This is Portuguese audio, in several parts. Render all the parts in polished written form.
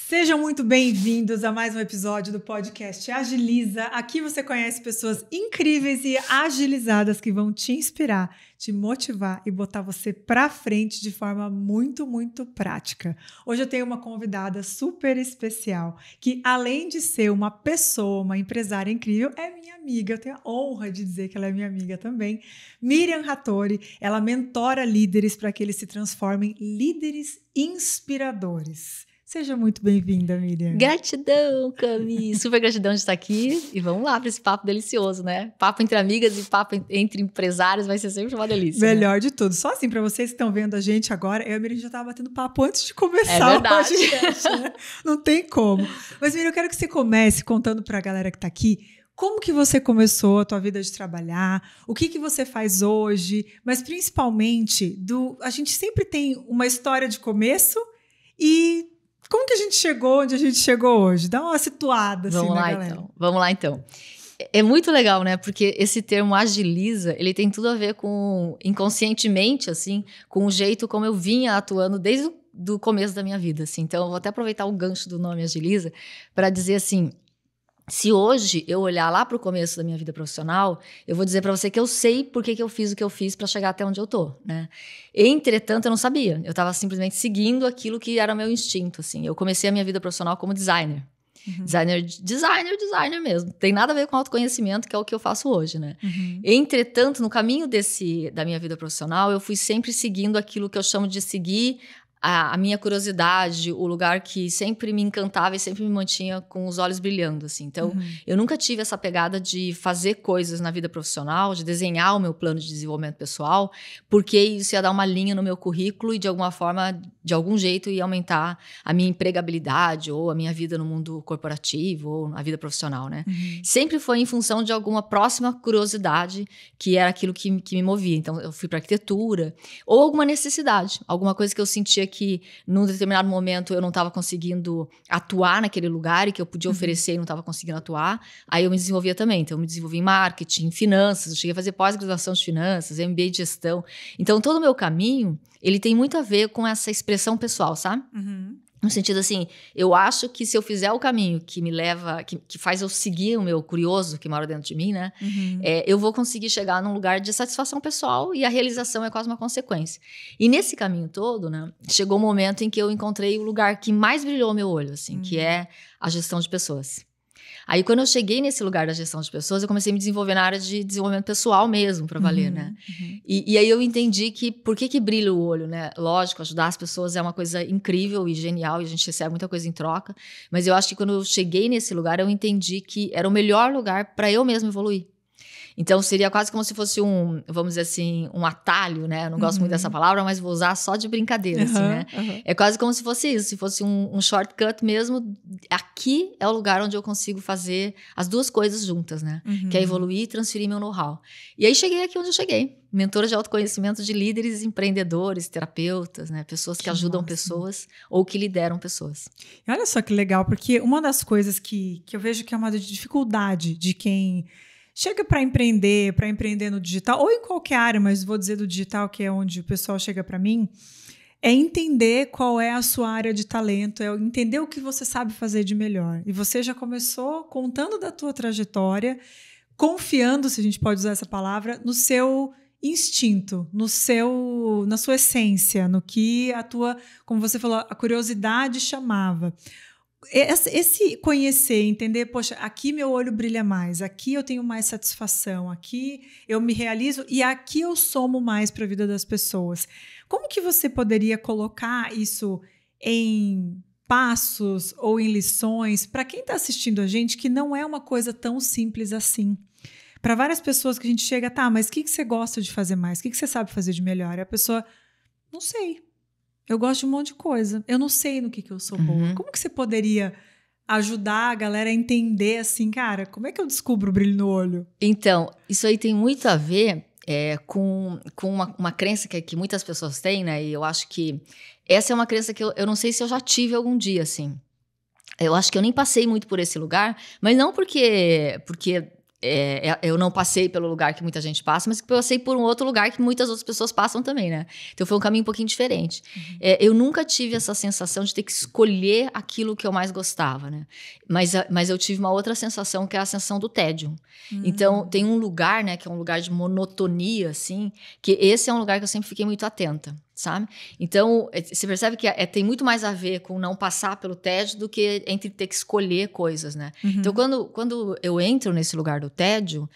Sejam muito bem-vindos a mais um episódio do podcast Agiliza. Aqui você conhece pessoas incríveis e agilizadas que vão te inspirar, te motivar e botar você pra frente de forma muito, muito prática. Hoje eu tenho uma convidada super especial que, além de ser uma pessoa, uma empresária incrível, é minha amiga. Eu tenho a honra de dizer que ela é minha amiga também. Miriam Hattori, ela mentora líderes para que eles se transformem em líderes inspiradores. Seja muito bem-vinda, Miriam. Gratidão, Cami. Super gratidão de estar aqui. E vamos lá para esse papo delicioso, né? Papo entre amigas e papo entre empresários vai ser sempre uma delícia. Melhor, né? de tudo. Só assim, para vocês que estão vendo a gente agora, eu e a Miriam já estava batendo papo antes de começar o podcast, né? Não tem como. Mas, Miriam, eu quero que você comece contando para a galera que está aqui como que você começou a tua vida de trabalhar, o que você faz hoje, mas principalmente, a gente sempre tem uma história de começo e como que a gente chegou onde a gente chegou hoje? Dá uma situada assim na galera. Vamos lá, então. É muito legal, né? Porque esse termo agiliza, ele tem tudo a ver com, inconscientemente, assim, com o jeito como eu vinha atuando desde o começo da minha vida, assim. Então, eu vou até aproveitar o gancho do nome agiliza para dizer assim, se hoje eu olhar lá para o começo da minha vida profissional, eu vou dizer para você que eu sei por que eu fiz o que eu fiz para chegar até onde eu tô, né? Entretanto, eu não sabia. Eu estava simplesmente seguindo aquilo que era o meu instinto, assim. Eu comecei a minha vida profissional como designer. Uhum. Designer mesmo. Tem nada a ver com autoconhecimento, que é o que eu faço hoje, né? Uhum. Entretanto, no caminho da minha vida profissional, eu fui sempre seguindo aquilo que eu chamo de seguir a minha curiosidade, o lugar que sempre me encantava e sempre me mantinha com os olhos brilhando, assim. Então, eu nunca tive essa pegada de fazer coisas na vida profissional, de desenhar o meu plano de desenvolvimento pessoal, porque isso ia dar uma linha no meu currículo e, de alguma forma, de algum jeito, ia aumentar a minha empregabilidade ou a minha vida no mundo corporativo ou na vida profissional, né? Sempre foi em função de alguma próxima curiosidade que era aquilo que me movia. Então, eu fui para arquitetura ou alguma necessidade, alguma coisa que eu sentia que num determinado momento eu não estava conseguindo atuar naquele lugar e que eu podia oferecer e não estava conseguindo atuar, aí eu me desenvolvia também. Então eu me desenvolvi em marketing, em finanças, eu cheguei a fazer pós-graduação de finanças, MBA de gestão. Então todo o meu caminho, ele tem muito a ver com essa expressão pessoal, sabe? No sentido assim, eu acho que se eu fizer o caminho que me leva, que faz eu seguir o meu curioso que mora dentro de mim, né? Eu vou conseguir chegar num lugar de satisfação pessoal e a realização é quase uma consequência. E nesse caminho todo, né? Chegou um momento em que eu encontrei o lugar que mais brilhou o meu olho, assim, que é a gestão de pessoas. Aí, quando eu cheguei nesse lugar da gestão de pessoas, eu comecei a me desenvolver na área de desenvolvimento pessoal mesmo, para valer, né? E aí eu entendi que por que brilha o olho, né? Lógico, ajudar as pessoas é uma coisa incrível e genial e a gente recebe muita coisa em troca. Mas eu acho que quando eu cheguei nesse lugar, eu entendi que era o melhor lugar para eu mesmo evoluir. Então, seria quase como se fosse vamos dizer assim, um atalho, né? Eu não gosto muito dessa palavra, mas vou usar só de brincadeira, assim, né? É quase como se fosse isso, se fosse um shortcut mesmo. Aqui é o lugar onde eu consigo fazer as duas coisas juntas, né? Que é evoluir e transferir meu know-how. E aí, cheguei aqui onde eu cheguei. Mentora de autoconhecimento de líderes, empreendedores, terapeutas, né? Pessoas que ajudam pessoas ou que lideram pessoas. E olha só que legal, porque uma das coisas que eu vejo que é uma dificuldade de quem chega para empreender no digital, ou em qualquer área, mas vou dizer do digital, que é onde o pessoal chega para mim, é entender qual é a sua área de talento, é entender o que você sabe fazer de melhor. E você já começou contando da tua trajetória, confiando, se a gente pode usar essa palavra, no seu instinto, na sua essência, no que a tua, como você falou, a curiosidade chamava. Esse conhecer, entender, poxa, aqui meu olho brilha mais, aqui eu tenho mais satisfação, aqui eu me realizo e aqui eu somo mais para a vida das pessoas. Como que você poderia colocar isso em passos ou em lições para quem está assistindo a gente, que não é uma coisa tão simples assim? Para várias pessoas que a gente chega, tá, mas o que você gosta de fazer mais? O que você sabe fazer de melhor? E a pessoa, não sei. Eu gosto de um monte de coisa. Eu não sei no que eu sou boa. Como que você poderia ajudar a galera a entender assim, cara, como é que eu descubro o brilho no olho? Então, isso aí tem muito a ver com uma crença que muitas pessoas têm, né? E eu acho que essa é uma crença que eu não sei se eu já tive algum dia, assim. Eu acho que eu nem passei muito por esse lugar, mas não porque eu não passei pelo lugar que muita gente passa, mas que eu passei por um outro lugar que muitas outras pessoas passam também, né? Então foi um caminho um pouquinho diferente. Eu nunca tive essa sensação de ter que escolher aquilo que eu mais gostava, né? Mas eu tive uma outra sensação, que é a sensação do tédio. Então tem um lugar, né, que é um lugar de monotonia, assim, que esse é um lugar que eu sempre fiquei muito atenta, sabe? Então, você percebe que tem muito mais a ver com não passar pelo tédio do que entre ter que escolher coisas, né? Então, quando eu entro nesse lugar do tédio,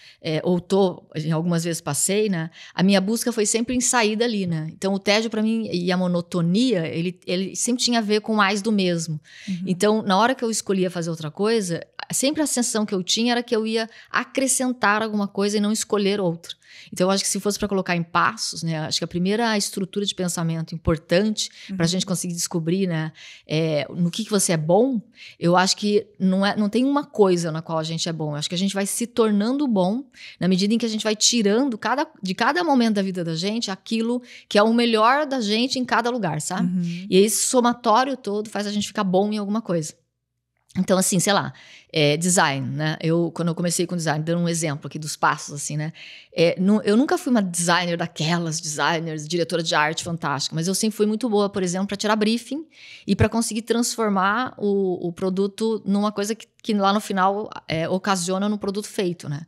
algumas vezes passei, né? A minha busca foi sempre em sair dali, né? Então, o tédio para mim e a monotonia, ele sempre tinha a ver com mais do mesmo. Então, na hora que eu escolhia fazer outra coisa, sempre a sensação que eu tinha era que eu ia acrescentar alguma coisa e não escolher outra. Então, eu acho que se fosse para colocar em passos, né, acho que a primeira estrutura de pensamento importante para a gente conseguir descobrir, né, no que você é bom, eu acho que não tem uma coisa na qual a gente é bom. Eu acho que a gente vai se tornando bom na medida em que a gente vai tirando de cada momento da vida da gente aquilo que é o melhor da gente em cada lugar, sabe? E esse somatório todo faz a gente ficar bom em alguma coisa. Então, assim, sei lá, design, né? Quando eu comecei com design, dando um exemplo aqui dos passos, assim, né? Eu nunca fui uma designer daquelas designers, diretora de arte fantástica, mas eu sempre fui muito boa, por exemplo, para tirar briefing e para conseguir transformar o produto numa coisa que lá no final ocasiona no produto feito, né?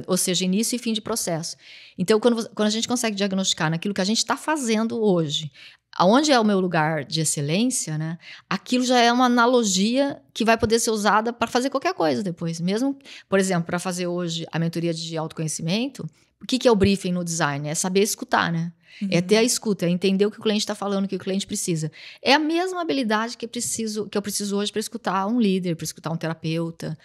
Ou seja, início e fim de processo. Então, quando a gente consegue diagnosticar naquilo que a gente está fazendo hoje, aonde é o meu lugar de excelência, né? Aquilo já é uma analogia que vai poder ser usada para fazer qualquer coisa depois. Mesmo, por exemplo, para fazer hoje a mentoria de autoconhecimento, o que é o briefing no design? É saber escutar, né? É ter a escuta, é entender o que o cliente está falando, o que o cliente precisa. É a mesma habilidade que eu preciso hoje para escutar um líder, para escutar um terapeuta.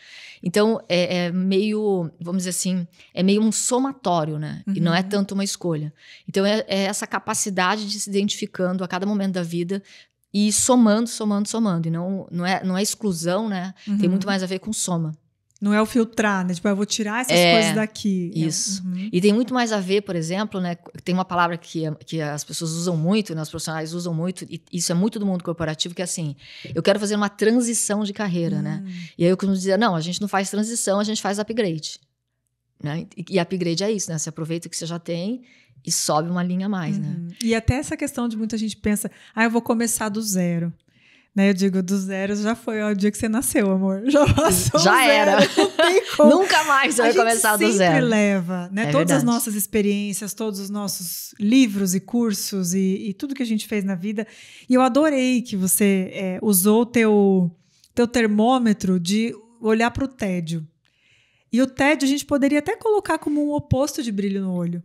Então, é meio, vamos dizer assim, é meio um somatório, né? E não é tanto uma escolha. Então, é essa capacidade de se identificando a cada momento da vida e somando. E não é exclusão, né? Tem muito mais a ver com soma. Não é o filtrar, né? Tipo, eu vou tirar essas coisas daqui. Isso. E tem muito mais a ver, por exemplo, né? Tem uma palavra que as pessoas usam muito, né? Os profissionais usam muito, e isso é muito do mundo corporativo, que é assim, eu quero fazer uma transição de carreira, né? E aí eu costumo dizer, não, a gente não faz transição, a gente faz upgrade. Né? E upgrade é isso, né? Você aproveita o que você já tem e sobe uma linha a mais, né? E até essa questão de muita gente pensa, eu vou começar do zero. Né, eu digo, do zero já foi o dia que você nasceu, amor. Já passou já era. Não tem como. Nunca mais você vai começar do zero. A gente sempre leva, né? Todas as nossas experiências, todos os nossos livros e cursos e tudo que a gente fez na vida. E eu adorei que você usou o teu termômetro de olhar para o tédio. E o tédio a gente poderia até colocar como um oposto de brilho no olho.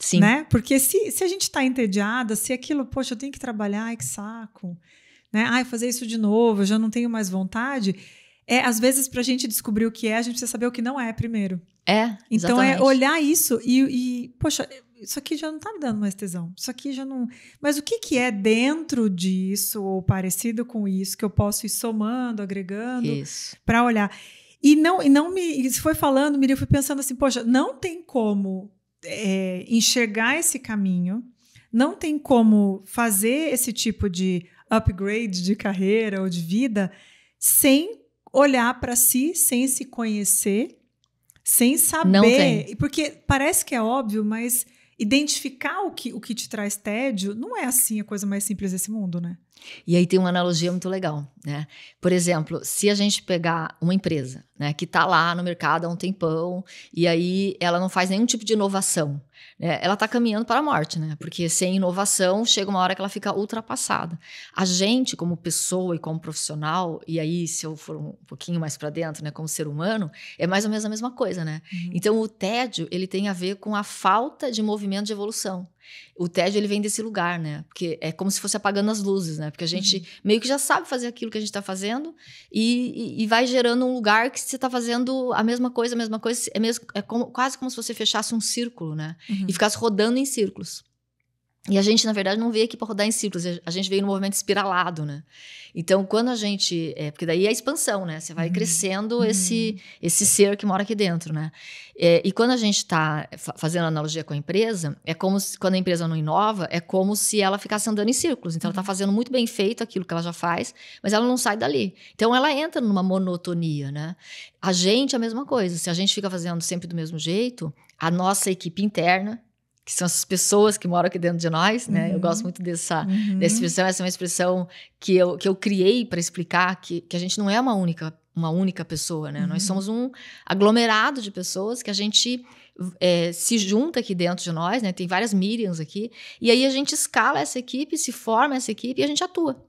Sim. Né? Porque se a gente está entediada, se aquilo, poxa, eu tenho que trabalhar, ai que saco. Né? Fazer isso de novo, eu já não tenho mais vontade. Às vezes, para a gente descobrir o que a gente precisa saber o que não é primeiro. Então, exatamente. Olhar isso e, poxa, isso aqui já não está me dando mais tesão. Isso aqui já não... Mas o que é dentro disso, ou parecido com isso, que eu posso ir somando, agregando, para olhar. E se foi falando, Miriam, eu fui pensando assim, poxa, não tem como enxergar esse caminho, não tem como fazer esse tipo de upgrade de carreira ou de vida sem olhar para si, sem se conhecer, sem saber. Não tem. Porque parece que é óbvio, mas identificar o que te traz tédio não é assim a coisa mais simples desse mundo, né? E aí tem uma analogia muito legal, né? Por exemplo, se a gente pegar uma empresa, né, que está lá no mercado há um tempão e aí ela não faz nenhum tipo de inovação, né? Ela está caminhando para a morte, né? Porque sem inovação chega uma hora que ela fica ultrapassada. A gente, como pessoa e como profissional, e aí se eu for um pouquinho mais para dentro, né, como ser humano, é mais ou menos a mesma coisa, né? Então o tédio, ele tem a ver com a falta de movimento de evolução. O tédio, ele vem desse lugar, né? Porque é como se fosse apagando as luzes, né? Porque a gente meio que já sabe fazer aquilo que a gente está fazendo e vai gerando um lugar que você está fazendo a mesma coisa. Quase como se você fechasse um círculo, né? E ficasse rodando em círculos. E a gente, na verdade, não veio aqui para rodar em círculos, a gente veio no movimento espiralado, né? Então, quando a gente... porque daí é a expansão, né? Você vai crescendo esse ser que mora aqui dentro, né? E quando a gente está fazendo analogia com a empresa, é como se, quando a empresa não inova, é como se ela ficasse andando em círculos. Então, ela está fazendo muito bem feito aquilo que ela já faz, mas ela não sai dali. Então, ela entra numa monotonia, né? A gente, a mesma coisa. Se a gente fica fazendo sempre do mesmo jeito, a nossa equipe interna, que são essas pessoas que moram aqui dentro de nós, né? Eu gosto muito dessa expressão, essa é uma expressão que eu criei para explicar que a gente não é uma única pessoa, né? Nós somos um aglomerado de pessoas que a gente se junta aqui dentro de nós, né? Tem várias Miriams aqui, e aí a gente escala essa equipe, se forma essa equipe e a gente atua.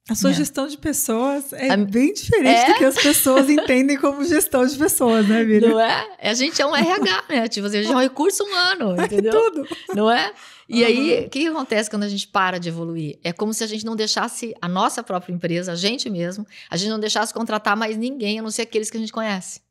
A sua gestão de pessoas é bem diferente do que as pessoas entendem como gestão de pessoas, né, Miriam? Não é? A gente é um RH, né? Tipo, a gente é um recurso humano, entendeu? É tudo. Não é? E aí, o que acontece quando a gente para de evoluir? É como se a gente não deixasse a nossa própria empresa, a gente mesmo, a gente não deixasse contratar mais ninguém, a não ser aqueles que a gente conhece.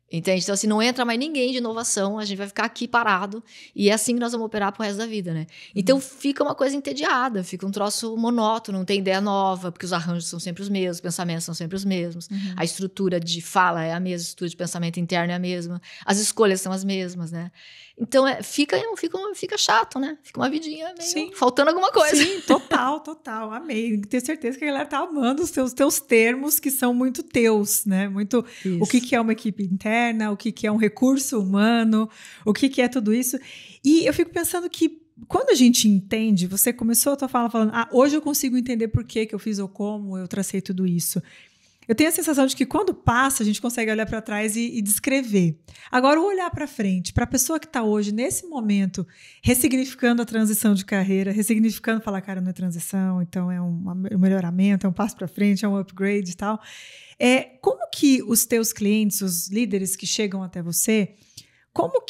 Entende? Então, assim, não entra mais ninguém de inovação, a gente vai ficar aqui parado e é assim que nós vamos operar pro resto da vida, né? Então, fica uma coisa entediada, fica um troço monótono, não tem ideia nova, porque os arranjos são sempre os mesmos, os pensamentos são sempre os mesmos, a estrutura de fala é a mesma, a estrutura de pensamento interno é a mesma, as escolhas são as mesmas, né? Então, fica chato, né? Fica uma vidinha meio faltando alguma coisa. Sim, total. Amei. Tenho certeza que a galera tá amando os teus termos, que são muito teus, né? Muito isso. O que é uma equipe interna, o que é um recurso humano, o que é tudo isso. E eu fico pensando que quando a gente entende, você começou a tua fala falando, hoje eu consigo entender por que eu fiz ou como eu tracei tudo isso. Eu tenho a sensação de que quando passa, a gente consegue olhar para trás e descrever. Agora, o olhar para frente, para a pessoa que está hoje, nesse momento, ressignificando a transição de carreira, ressignificando, falar, cara, não é transição, então é um melhoramento, é um passo para frente, é um upgrade e tal. Como que os teus clientes, os líderes que chegam até você, como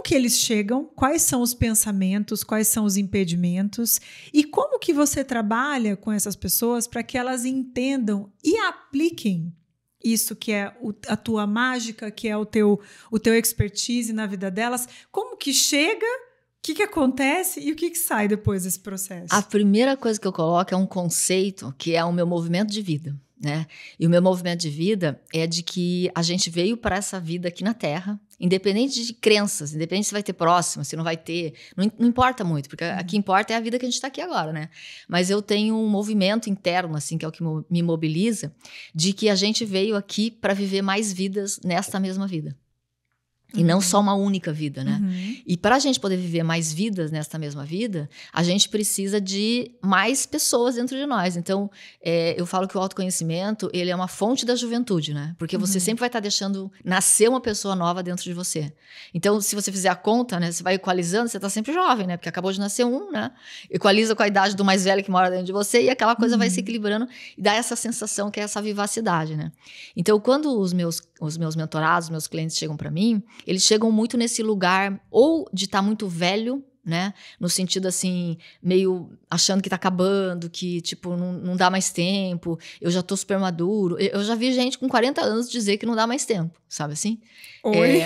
que eles chegam, quais são os pensamentos, quais são os impedimentos e como que você trabalha com essas pessoas para que elas entendam e apliquem isso que é a tua mágica, que é o teu expertise na vida delas, como que chega, o que acontece e o que sai depois desse processo? A primeira coisa que eu coloco é um conceito que é o meu movimento de vida, né? E o meu movimento de vida é de que a gente veio para essa vida aqui na Terra, independente de crenças, independente se vai ter próxima, se não vai ter, não importa muito, porque o que importa é a vida que a gente está aqui agora, né? Mas eu tenho um movimento interno, assim, que é o que me mobiliza, de que a gente veio aqui para viver mais vidas nesta mesma vida. E não só uma única vida, né? E para a gente poder viver mais vidas nesta mesma vida, a gente precisa de mais pessoas dentro de nós. Então, eu falo que o autoconhecimento, ele é uma fonte da juventude, né? Porque você sempre vai estar deixando nascer uma pessoa nova dentro de você. Então, se você fizer a conta, né? Você vai equalizando, você está sempre jovem, né? Porque acabou de nascer né? Equaliza com a idade do mais velho que mora dentro de você e aquela coisa vai se equilibrando e dá essa sensação que é essa vivacidade, né? Então, quando os meus mentorados, os meus clientes chegam para mim, eles chegam muito nesse lugar ou de estar muito velho, né? No sentido assim, meio achando que tá acabando, que tipo, não dá mais tempo, eu já tô super maduro. Eu já vi gente com 40 anos dizer que não dá mais tempo, sabe assim? Oi?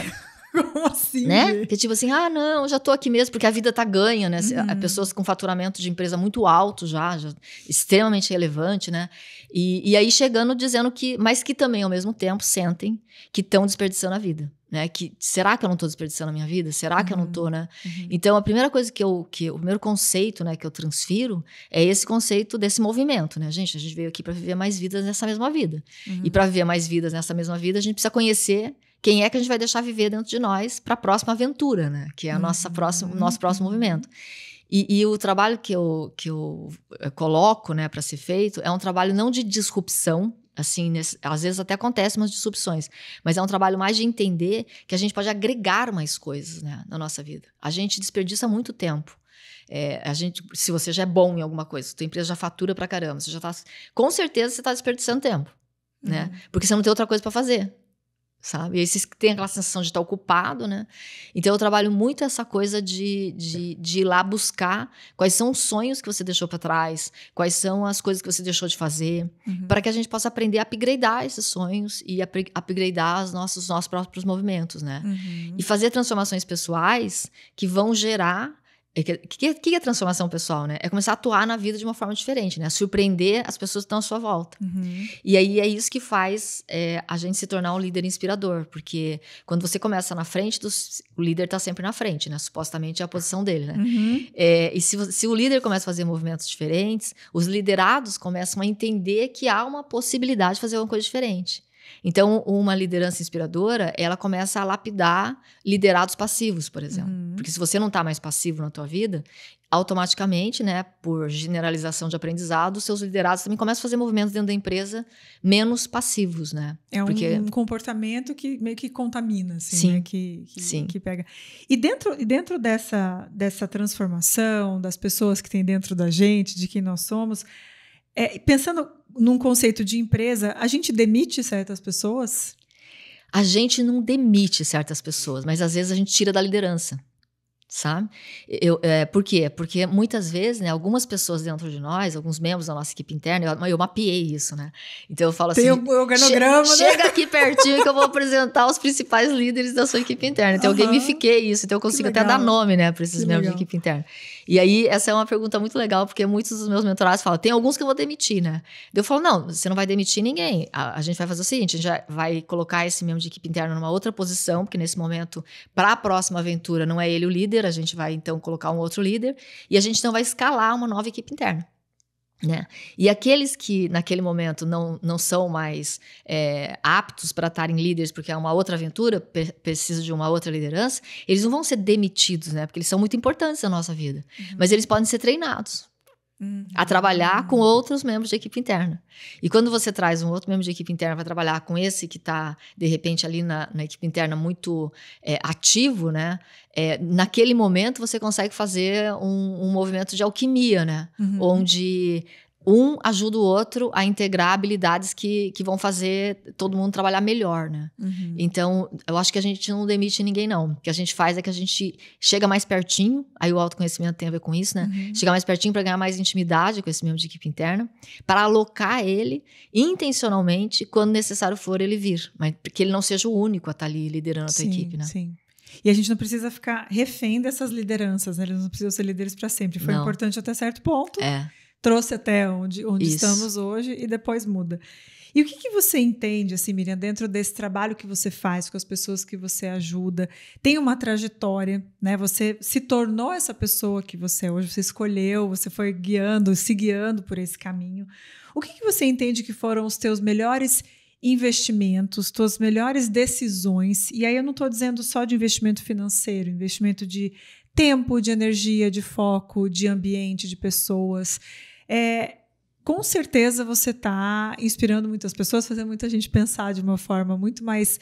Como assim? Né? Que tipo assim, não, eu já tô aqui mesmo, porque a vida tá ganha, né? Pessoas com faturamento de empresa muito alto já extremamente relevante, né? E aí chegando dizendo que, mas que também ao mesmo tempo sentem que estão desperdiçando a vida, né? Que será que eu não tô desperdiçando a minha vida? Será que eu não tô, né? Então a primeira coisa o primeiro conceito, né, que eu transfiro é esse conceito desse movimento, né? A gente veio aqui para viver mais vidas nessa mesma vida. E para viver mais vidas nessa mesma vida, a gente precisa conhecer quem é que a gente vai deixar viver dentro de nós para a próxima aventura, né? Que é a nosso próximo movimento. E o trabalho que eu coloco, né, para ser feito é um trabalho não de disrupção, assim, às vezes até acontecem umas disrupções, mas é um trabalho mais de entender que a gente pode agregar mais coisas, né, na nossa vida. A gente desperdiça muito tempo. Se você já é bom em alguma coisa, se tua empresa já fatura pra caramba, com certeza você tá desperdiçando tempo, né? Porque você não tem outra coisa para fazer. Sabe? E aí você tem aquela sensação de estar ocupado, né? Então eu trabalho muito essa coisa de ir lá buscar quais são os sonhos que você deixou para trás, quais são as coisas que você deixou de fazer, para que a gente possa aprender a upgradear esses sonhos e upgradear os nossos próprios movimentos, né? E fazer transformações pessoais que vão gerar que é transformação pessoal, né? É começar a atuar na vida de uma forma diferente, né? Surpreender as pessoas que estão à sua volta. E aí é isso que faz a gente se tornar um líder inspirador, porque quando você começa na frente, o líder está sempre na frente, né? Supostamente é a posição dele, né? E se o líder começa a fazer movimentos diferentes, os liderados começam a entender que há uma possibilidade de fazer alguma coisa diferente. Então, uma liderança inspiradora, ela começa a lapidar liderados passivos, por exemplo. Porque se você não está mais passivo na tua vida, automaticamente, né, por generalização de aprendizado, seus liderados também começam a fazer movimentos dentro da empresa menos passivos, né? Porque um comportamento que meio que contamina, assim, sim, né? Que sim. Que pega. E dentro dessa transformação das pessoas que tem dentro da gente, de quem nós somos, pensando num conceito de empresa, a gente demite certas pessoas? A gente não demite certas pessoas, mas às vezes a gente tira da liderança, sabe? Por quê? Porque muitas vezes, né, algumas pessoas dentro de nós, alguns membros da nossa equipe interna, eu mapeei isso, né? Então eu falo assim, tem o organograma, né? Chega aqui pertinho que eu vou apresentar os principais líderes da sua equipe interna. Então eu gamifiquei isso, então eu consigo até dar nome, né, para esses membros de equipe interna. E aí, essa é uma pergunta muito legal, porque muitos dos meus mentorados falam, tem alguns que eu vou demitir, né? Eu falo, não, você não vai demitir ninguém. A gente vai fazer o seguinte, a gente já vai colocar esse membro de equipe interna numa outra posição, porque nesse momento, para a próxima aventura, não é ele o líder, a gente vai, então, colocar um outro líder, e a gente, então, vai escalar uma nova equipe interna. Né? E aqueles que naquele momento não são mais aptos para estarem líderes porque é uma outra aventura, precisa de uma outra liderança, eles não vão ser demitidos, né? Porque eles são muito importantes na nossa vida, mas eles podem ser treinados a trabalhar com outros membros de equipe interna. E quando você traz um outro membro de equipe interna para trabalhar com esse que está, de repente, ali na equipe interna muito ativo, né? Naquele momento você consegue fazer um movimento de alquimia, né? Onde um ajuda o outro a integrar habilidades que vão fazer todo mundo trabalhar melhor, né? Então, eu acho que a gente não demite ninguém, não. O que a gente faz é que a gente chega mais pertinho, aí o autoconhecimento tem a ver com isso, né? Chegar mais pertinho para ganhar mais intimidade com esse membro de equipe interna, para alocar ele intencionalmente, quando necessário for ele vir. Mas porque ele não seja o único a estar ali liderando a tua equipe, né? Sim. E a gente não precisa ficar refém dessas lideranças, né? Eles não precisam ser líderes para sempre. Foi importante até certo ponto. Trouxe até onde estamos hoje e depois muda. E o que você entende, assim, Miriam, dentro desse trabalho que você faz com as pessoas que você ajuda? Tem uma trajetória, né? Você se tornou essa pessoa que você é hoje, você escolheu, você foi se guiando por esse caminho. O que você entende que foram os teus melhores investimentos, tuas melhores decisões? E aí eu não estou dizendo só de investimento financeiro, investimento de tempo, de energia, de foco, de ambiente, de pessoas. Com certeza você está inspirando muitas pessoas, fazendo muita gente pensar de uma forma muito mais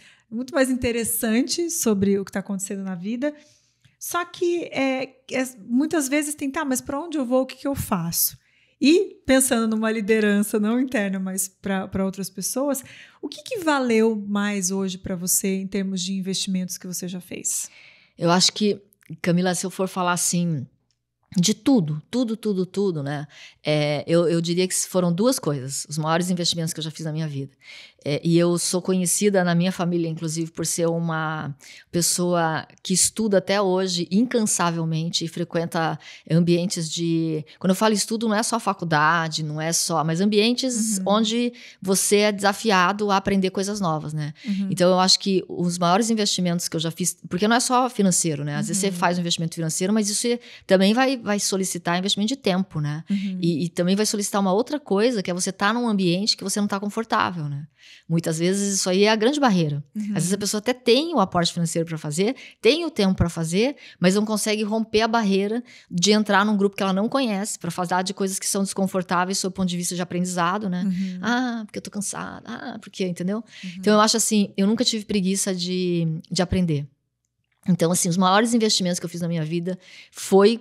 interessante sobre o que está acontecendo na vida. Só que muitas vezes tem, mas para onde eu vou, o que eu faço? E pensando numa liderança não interna, mas para outras pessoas, o que valeu mais hoje para você em termos de investimentos que você já fez? Eu acho que, Camila, se eu for falar assim, de tudo, né? Eu diria que foram duas coisas, os maiores investimentos que eu já fiz na minha vida. E eu sou conhecida na minha família, inclusive, por ser uma pessoa que estuda até hoje incansavelmente e frequenta ambientes de... Quando eu falo estudo, não é só faculdade, não é só... Mas ambientes onde você é desafiado a aprender coisas novas, né? Então, eu acho que os maiores investimentos que eu já fiz... Porque não é só financeiro, né? Às vezes você faz um investimento financeiro, mas isso também vai solicitar investimento de tempo, né? E também vai solicitar uma outra coisa, que é você estar num ambiente que você não está confortável, né? Muitas vezes isso aí é a grande barreira. Às vezes a pessoa até tem o aporte financeiro para fazer, tem o tempo para fazer, mas não consegue romper a barreira de entrar num grupo que ela não conhece, para falar de coisas que são desconfortáveis do ponto de vista de aprendizado, né? Porque eu tô cansada, porque, entendeu? Então eu acho assim, eu nunca tive preguiça de aprender. Então, assim, os maiores investimentos que eu fiz na minha vida foi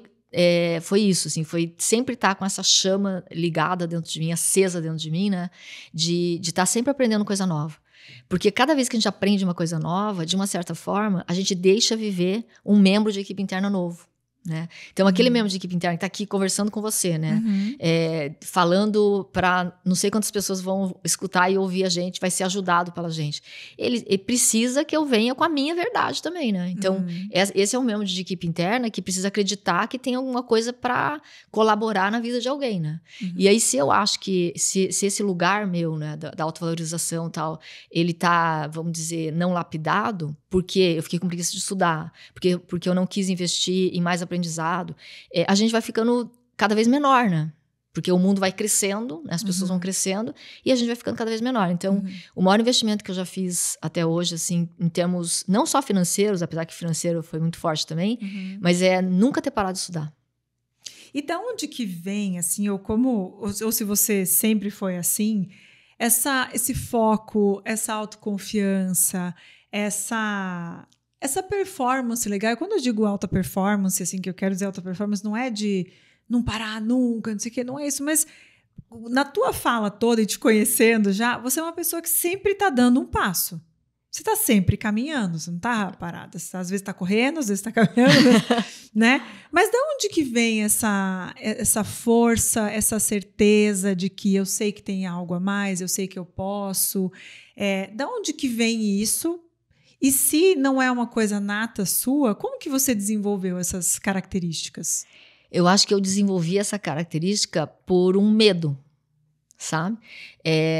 isso, assim, foi sempre estar com essa chama ligada dentro de mim, acesa dentro de mim, né? De estar sempre aprendendo coisa nova. Porque cada vez que a gente aprende uma coisa nova, de uma certa forma, a gente deixa viver um membro de equipe interna novo. né? Então, aquele membro de equipe interna que está aqui conversando com você, né? Falando para não sei quantas pessoas vão escutar e ouvir a gente, vai ser ajudado pela gente. Ele precisa que eu venha com a minha verdade também, né? Então, esse é um membro de equipe interna que precisa acreditar que tem alguma coisa para colaborar na vida de alguém, né? E aí, se eu acho que se esse lugar meu, né, da autovalorização e tal, ele tá, vamos dizer, não lapidado, porque eu fiquei com preguiça de estudar, porque eu não quis investir em mais aprendizado, a gente vai ficando cada vez menor, né? Porque o mundo vai crescendo, né? As pessoas vão crescendo e a gente vai ficando cada vez menor. Então, o maior investimento que eu já fiz até hoje, assim, em termos não só financeiros, apesar que financeiro foi muito forte também, mas é nunca ter parado de estudar. E da onde que vem, assim, ou se você sempre foi assim, esse foco, essa autoconfiança, essa performance legal? E quando eu digo alta performance, assim, que eu quero dizer alta performance, não é de não parar nunca, não sei o quê, não é isso, mas na tua fala toda e te conhecendo já, você é uma pessoa que sempre está dando um passo. Você está sempre caminhando, você não está parada. Você às vezes está correndo, às vezes está caminhando, né? Mas de onde que vem essa força, essa certeza de que eu sei que tem algo a mais, eu sei que eu posso? De onde que vem isso? E se não é uma coisa nata sua, como que você desenvolveu essas características? Eu acho que eu desenvolvi essa característica por um medo, sabe?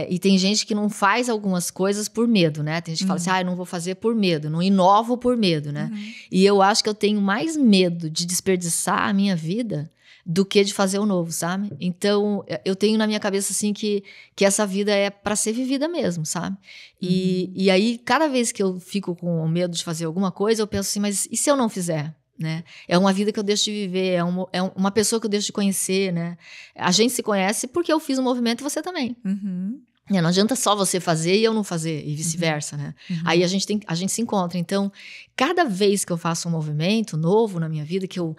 E tem gente que não faz algumas coisas por medo, né? Tem gente que fala assim, eu não vou fazer por medo, não inovo por medo, né? E eu acho que eu tenho mais medo de desperdiçar a minha vida do que de fazer o novo, sabe? Então, eu tenho na minha cabeça, assim, que essa vida é para ser vivida mesmo, sabe? E aí, cada vez que eu fico com medo de fazer alguma coisa, eu penso assim, mas e se eu não fizer? Né? É uma vida que eu deixo de viver, é uma pessoa que eu deixo de conhecer, né? A gente se conhece porque eu fiz um movimento e você também. Não adianta só você fazer e eu não fazer, e vice-versa, né? Aí a gente se encontra. Então, cada vez que eu faço um movimento novo na minha vida, que eu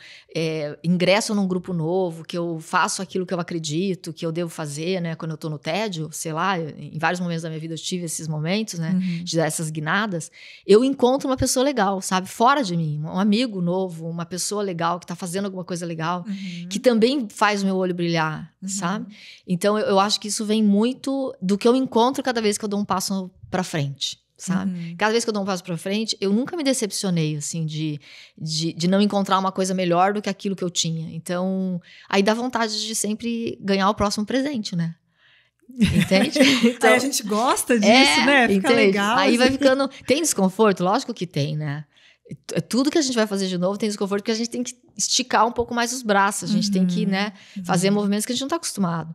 ingresso num grupo novo, que eu faço aquilo que eu acredito, que eu devo fazer, né? Quando eu tô no tédio, sei lá, em vários momentos da minha vida eu tive esses momentos, né? De dar essas guinadas, eu encontro uma pessoa legal, sabe? Fora de mim, um amigo novo, uma pessoa legal que tá fazendo alguma coisa legal, que também faz o meu olho brilhar, sabe? Então, eu acho que isso vem muito do que eu encontro cada vez que eu dou um passo pra frente, sabe? Cada vez que eu dou um passo pra frente, eu nunca me decepcionei, assim, de não encontrar uma coisa melhor do que aquilo que eu tinha. Então, aí dá vontade de sempre ganhar o próximo presente, né? Entende? Então, aí a gente gosta disso, né? Fica entende? legal. Aí vai ficando... Tem desconforto? Lógico que tem, né? Tudo que a gente vai fazer de novo tem desconforto, porque a gente tem que esticar um pouco mais os braços, a gente tem que, né, fazer movimentos que a gente não está acostumado.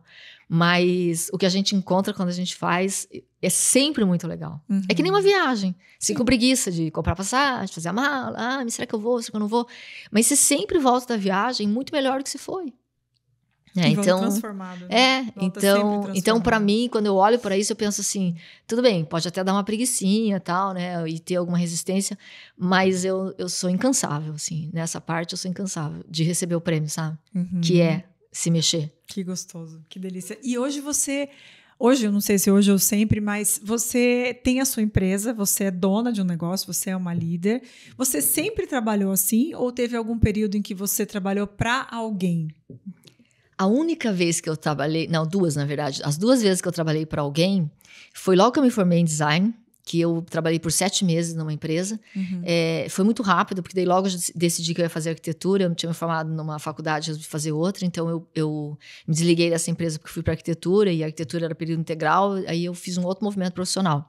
Mas o que a gente encontra quando a gente faz é sempre muito legal. É que nem uma viagem. Você com preguiça de comprar passagem, fazer a mala. Mas será que eu vou? Será que eu não vou? Mas você sempre volta da viagem muito melhor do que você foi. Então, transformado. Né? Então para mim, quando eu olho para isso, eu penso assim, tudo bem, pode até dar uma preguicinha, tal, né, e ter alguma resistência, mas eu sou incansável, assim, nessa parte eu sou incansável de receber o prêmio, sabe? Que é se mexer. Que gostoso, que delícia. E hoje eu não sei se hoje ou sempre, mas você tem a sua empresa, você é dona de um negócio, você é uma líder. Você sempre trabalhou assim ou teve algum período em que você trabalhou para alguém? A única vez que eu trabalhei... Não, duas, na verdade. As duas vezes que eu trabalhei para alguém foi logo que eu me formei em design, que eu trabalhei por 7 meses numa empresa. Foi muito rápido, porque daí logo eu decidi que eu ia fazer arquitetura. Eu não tinha me formado numa faculdade, resolvi fazer outra. Então, eu me desliguei dessa empresa porque fui para arquitetura, e a arquitetura era período integral. Aí eu fiz um outro movimento profissional.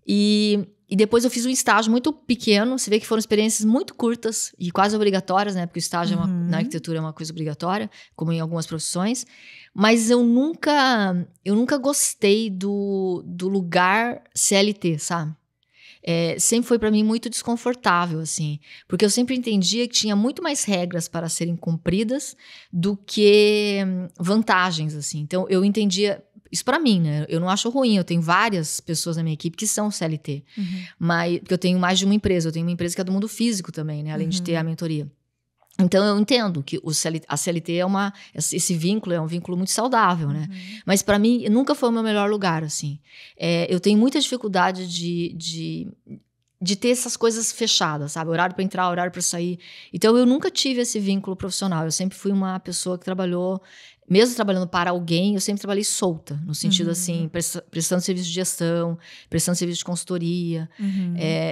E depois eu fiz um estágio muito pequeno. Você vê que foram experiências muito curtas e quase obrigatórias, né? Porque o estágio na arquitetura é uma coisa obrigatória, como em algumas profissões. Mas eu nunca gostei do lugar CLT, sabe? Sempre foi para mim muito desconfortável, assim. Porque eu sempre entendia que tinha muito mais regras para serem cumpridas do que vantagens, assim. Então, eu entendia... Isso para mim, né? Eu não acho ruim. Eu tenho várias pessoas na minha equipe que são CLT. Mas, porque eu tenho mais de uma empresa. Eu tenho uma empresa que é do mundo físico também, né? Além de ter a mentoria. Então, eu entendo que a CLT esse vínculo é um vínculo muito saudável, né? Mas, para mim, nunca foi o meu melhor lugar, assim. Eu tenho muita dificuldade de ter essas coisas fechadas, sabe? Horário para entrar, horário para sair. Então, eu nunca tive esse vínculo profissional. Eu sempre fui uma pessoa que trabalhou, mesmo trabalhando para alguém, eu sempre trabalhei solta. No sentido, assim, prestando serviço de gestão, prestando serviço de consultoria.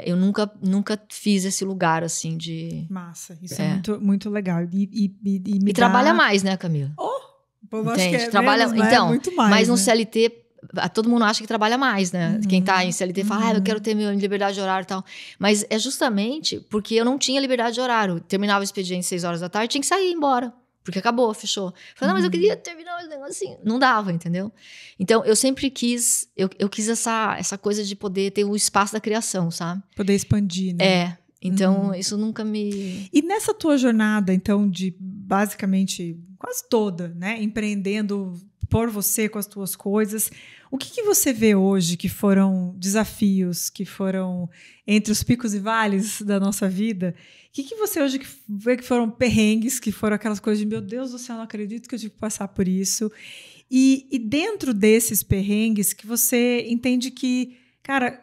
Eu nunca fiz esse lugar, assim, de... Massa. Isso é muito, muito legal. E trabalha mais, né, Camila? O povo acha que é trabalha, menos, então, muito mais, mas no né? CLT... Todo mundo acha que trabalha mais, né? Quem tá em CLT fala, eu quero ter minha liberdade de horário e tal. Mas é justamente porque eu não tinha liberdade de horário. Terminava o expediente 6 horas da tarde, tinha que sair embora. Porque acabou, fechou. Falei, não, mas eu queria terminar esse negocinho. Não dava, entendeu? Então, eu sempre quis... Eu quis essa coisa de poder ter o espaço da criação, sabe? Poder expandir, né? Então, isso nunca me... E nessa tua jornada, então, de basicamente quase toda, né? Empreendendo por você, com as tuas coisas, o que você vê hoje que foram desafios, que foram entre os picos e vales da nossa vida? O que você hoje vê que foram perrengues, que foram aquelas coisas de, meu Deus do céu, não acredito que eu tive que passar por isso? E dentro desses perrengues, que você entende que, cara...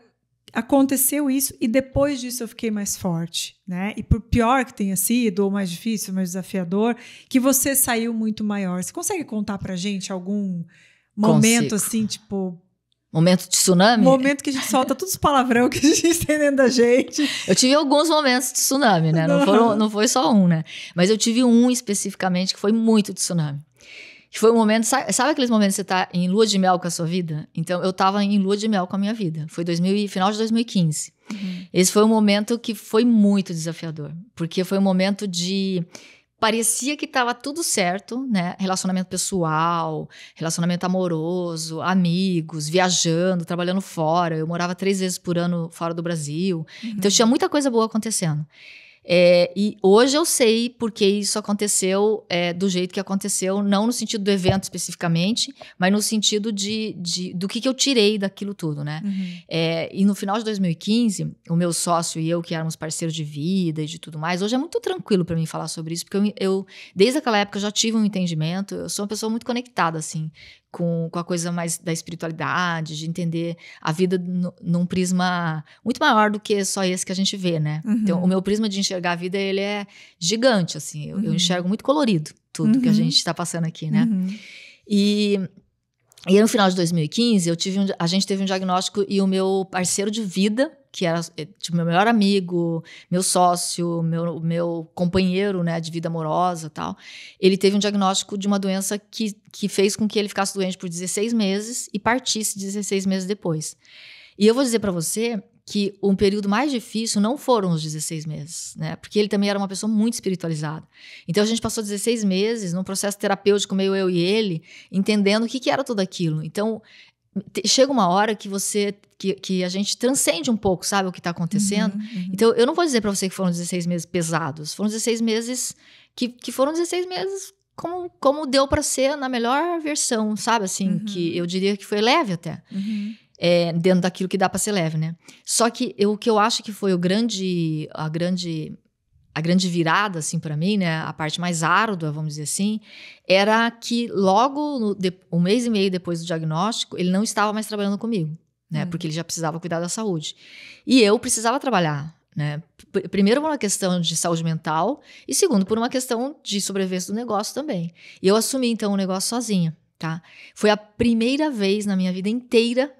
aconteceu isso e depois disso eu fiquei mais forte, né? E por pior que tenha sido, ou mais difícil, mais desafiador, que você saiu muito maior. Você consegue contar pra gente algum momento assim, tipo... Momento de tsunami? Momento que a gente solta todos os palavrão que a gente tem dentro da gente. Eu tive alguns momentos de tsunami, né? Não foi só um, né? Mas eu tive um especificamente que foi muito de tsunami. Que foi um momento, sabe aqueles momentos que você tá em lua de mel com a sua vida? Então, eu tava em lua de mel com a minha vida. Foi final de 2015. Esse foi um momento que foi muito desafiador. Porque foi um momento de... Parecia que tava tudo certo, né? Relacionamento pessoal, relacionamento amoroso, amigos, viajando, trabalhando fora. Eu morava 3 vezes por ano fora do Brasil. Então, tinha muita coisa boa acontecendo. E hoje eu sei porque isso aconteceu do jeito que aconteceu, não no sentido do evento especificamente, mas no sentido do que eu tirei daquilo tudo, né? E no final de 2015, o meu sócio e eu, que éramos parceiros de vida e de tudo mais, hoje é muito tranquilo para mim falar sobre isso, porque eu desde aquela época eu já tive um entendimento, eu sou uma pessoa muito conectada, assim, com a coisa mais da espiritualidade, de entender a vida num prisma muito maior do que só esse que a gente vê, né? Então, o meu prisma de enxergar a vida, ele é gigante, assim. Eu enxergo muito colorido tudo que a gente está passando aqui, né? E aí, no final de 2015, a gente teve um diagnóstico e o meu parceiro de vida, que era tipo, meu melhor amigo, meu sócio, meu companheiro, né, de vida amorosa e tal, ele teve um diagnóstico de uma doença que fez com que ele ficasse doente por 16 meses e partisse 16 meses depois. E eu vou dizer para você que um período mais difícil não foram os 16 meses, né? Porque ele também era uma pessoa muito espiritualizada. Então, a gente passou 16 meses num processo terapêutico, meio eu e ele, entendendo o que era tudo aquilo. Então, chega uma hora que a gente transcende um pouco, sabe, o que está acontecendo. Então, eu não vou dizer para você que foram 16 meses pesados. Foram 16 meses que foram 16 meses como deu para ser na melhor versão, sabe? Assim, que eu diria que foi leve até. Dentro daquilo que dá para ser leve, né? Só que o que eu acho que foi a grande virada, assim, para mim, né? A parte mais árdua, vamos dizer assim, era que logo, um mês e meio depois do diagnóstico, ele não estava mais trabalhando comigo, né? Porque ele já precisava cuidar da saúde. E eu precisava trabalhar, né? Primeiro por uma questão de saúde mental e segundo por uma questão de sobrevivência do negócio também. E eu assumi, então, o negócio sozinha, tá? Foi a primeira vez na minha vida inteira,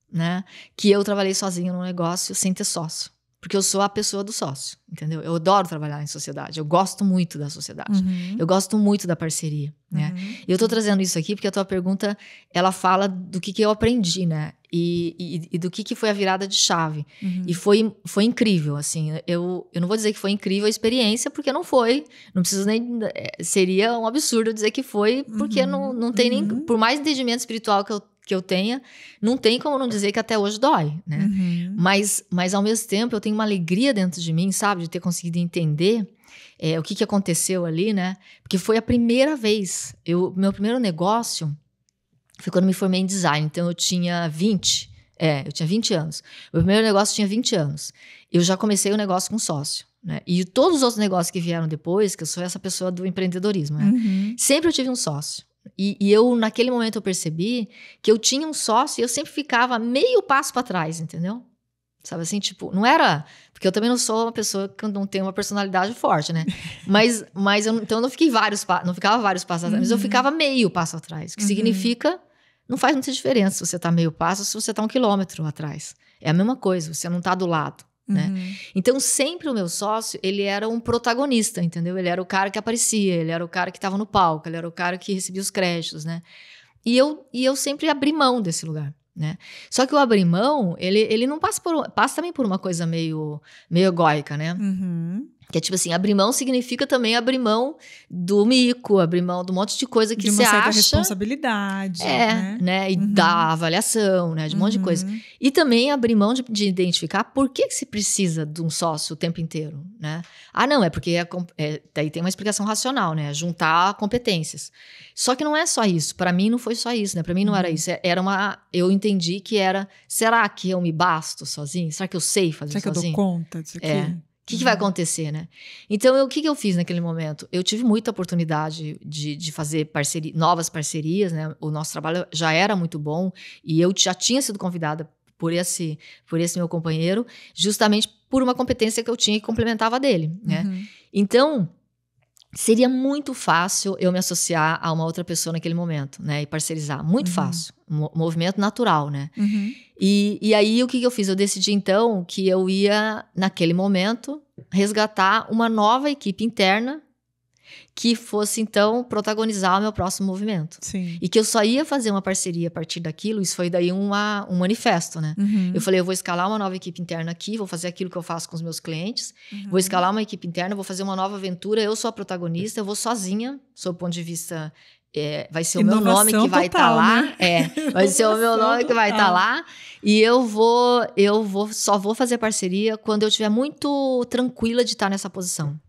né, que eu trabalhei sozinha num negócio sem ter sócio. Porque eu sou a pessoa do sócio, entendeu? Eu adoro trabalhar em sociedade, eu gosto muito da sociedade, eu gosto muito da parceria, né? E eu tô trazendo isso aqui porque a tua pergunta, ela fala do que eu aprendi, né? E do que foi a virada de chave. E foi incrível, assim. Eu não vou dizer que foi incrível a experiência, porque não foi. Não preciso nem... Seria um absurdo dizer que foi, porque não tem nem... Por mais entendimento espiritual que eu tenha, não tem como não dizer que até hoje dói, né? Mas ao mesmo tempo eu tenho uma alegria dentro de mim, sabe? De ter conseguido entender o que aconteceu ali, né? Porque foi a primeira vez. Meu primeiro negócio foi quando me formei em design. Então eu tinha 20 anos. Meu primeiro negócio tinha 20 anos. Eu já comecei o negócio com sócio, né? E todos os outros negócios que vieram depois, que eu sou essa pessoa do empreendedorismo, né? Sempre eu tive um sócio. E eu, naquele momento, eu percebi que eu tinha um sócio e eu sempre ficava meio passo para trás, entendeu? Sabe assim, tipo, não era... Porque eu também não sou uma pessoa que não tem uma personalidade forte, né? Mas então eu não ficava vários passos atrás, mas eu ficava meio passo atrás. O que significa, não faz muita diferença se você tá meio passo ou se você tá 1 quilômetro atrás. É a mesma coisa, você não tá do lado, né? Então sempre o meu sócio, ele era um protagonista, entendeu? Ele era o cara que aparecia, ele era o cara que tava no palco, ele era o cara que recebia os créditos, né? E eu sempre abri mão desse lugar. Né? Só que o abrir mão, ele não passa também por uma coisa meio egóica, né? Que é tipo assim, abrir mão significa também abrir mão do mico, abrir mão de um monte de coisa que você acha... De uma certa responsabilidade, né? E da avaliação, né? De um monte de coisa. E também abrir mão de identificar por que se precisa de um sócio o tempo inteiro, né? Ah, não, é porque daí tem uma explicação racional, né? Juntar competências. Só que não é só isso. Para mim não foi só isso, né? Para mim não era isso. Eu entendi que era, será que eu me basto sozinho? Será que eu sei fazer sozinho? Será que eu dou conta disso aqui? O que vai acontecer, né? Então, o que eu fiz naquele momento? Eu tive muita oportunidade de fazer novas parcerias, né? O nosso trabalho já era muito bom e eu já tinha sido convidada por esse meu companheiro, justamente por uma competência que eu tinha que complementava dele, né? Então, seria muito fácil eu me associar a uma outra pessoa naquele momento, né? E parcerizar. Muito fácil. Movimento natural, né? E aí, o que eu fiz? Eu decidi, então, que eu ia, naquele momento, resgatar uma nova equipe interna que fosse, então, protagonizar o meu próximo movimento. Sim. E que eu só ia fazer uma parceria a partir daquilo, isso foi daí um manifesto, né? Eu falei, eu vou escalar uma nova equipe interna aqui, vou fazer aquilo que eu faço com os meus clientes, vou escalar uma equipe interna, vou fazer uma nova aventura, eu sou a protagonista, eu vou sozinha, sob o ponto de vista... vai ser o meu nome que vai estar lá. Né? Vai ser o meu nome que vai estar lá. E só vou fazer parceria quando eu estiver muito tranquila de estar nessa posição.